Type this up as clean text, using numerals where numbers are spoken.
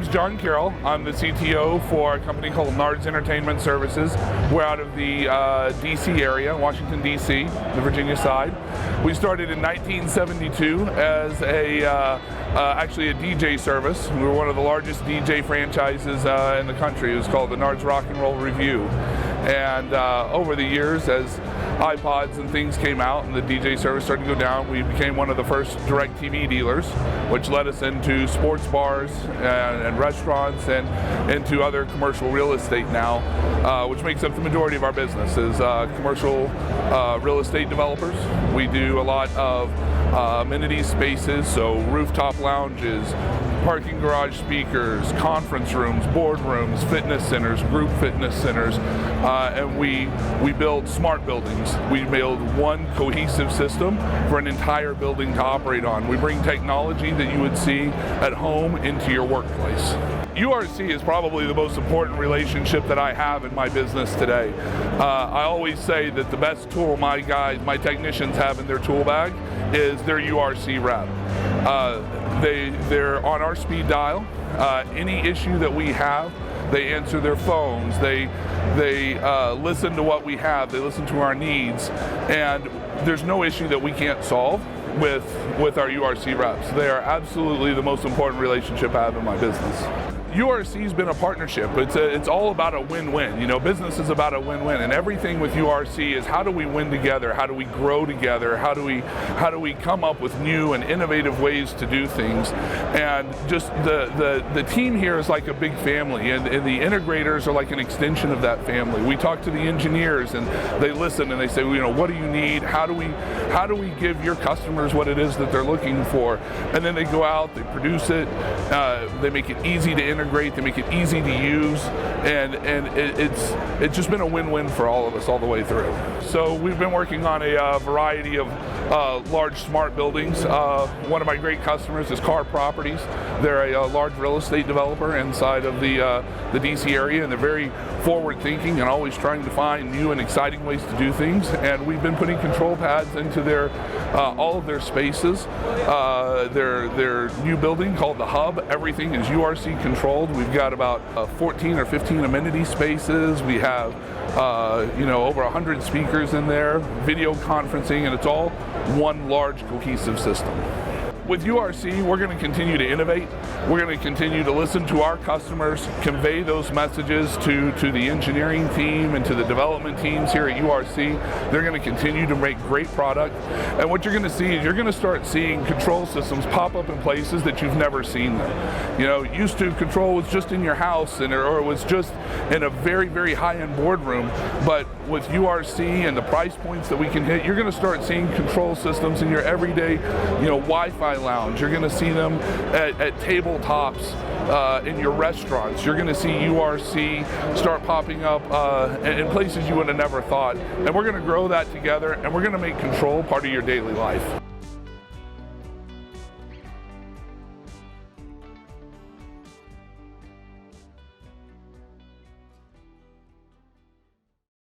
name's John Carroll. I'm the CTO for a company called Nard's Entertainment Services. We're out of the DC area, Washington, DC, the Virginia side. We started in 1972 as actually a DJ service. We were one of the largest DJ franchises in the country. It was called the Nard's Rock and Roll Review. And over the years, as iPods and things came out and the DJ service started to go down, we became one of the first direct TV dealers, which led us into sports bars and restaurants and into other commercial real estate now, which makes up the majority of our business is commercial real estate developers. We do a lot of amenity spaces, so rooftop lounges, parking garage speakers, conference rooms, boardrooms, fitness centers, group fitness centers, and we build smart buildings. We build one cohesive system for an entire building to operate on. We bring technology that you would see at home into your workplace. URC is probably the most important relationship that I have in my business today. I always say that the best tool my technicians have in their tool bag is their URC rep. They're on our speed dial. Any issue that we have, they answer their phones. They listen to what we have. They listen to our needs, and there's no issue that we can't solve with our URC reps. They are absolutely the most important relationship I have in my business. URC's been a partnership. It's all about a win-win. You know, business is about a win-win, and everything with URC is how do we win together? How do we grow together? How do we come up with new and innovative ways to do things? And just the team here is like a big family, and the integrators are like an extension of that family. We talk to the engineers, and they listen and they say, you know, what do you need? How do we give your customers what it is that they're looking for? And then they go out, they produce it, they make it easy to integrate, they make it easy to use, and it's just been a win-win for all of us all the way through. So we've been working on a variety of large smart buildings. One of my great customers is Carroll Properties. They're a large real estate developer inside of the DC area, and they're very forward-thinking and always trying to find new and exciting ways to do things. And we've been putting control pads into all of their spaces. Their new building called the Hub, everything is URC controlled. We've got about 14 or 15 amenity spaces. We have over 100 speakers in there, video conferencing, and it's all one large cohesive system. With URC, we're going to continue to innovate. We're going to continue to listen to our customers, convey those messages to the engineering team and to the development teams here at URC. They're going to continue to make great product. And what you're going to see is you're going to start seeing control systems pop up in places that you've never seen them. You know, used to control was just in your house or it was just in a very, very high-end boardroom. But with URC and the price points that we can hit, you're going to start seeing control systems in your everyday, Wi-Fi lounge. You're going to see them at tabletops in your restaurants. You're going to see URC start popping up in places you would have never thought. And we're going to grow that together, and we're going to make control part of your daily life.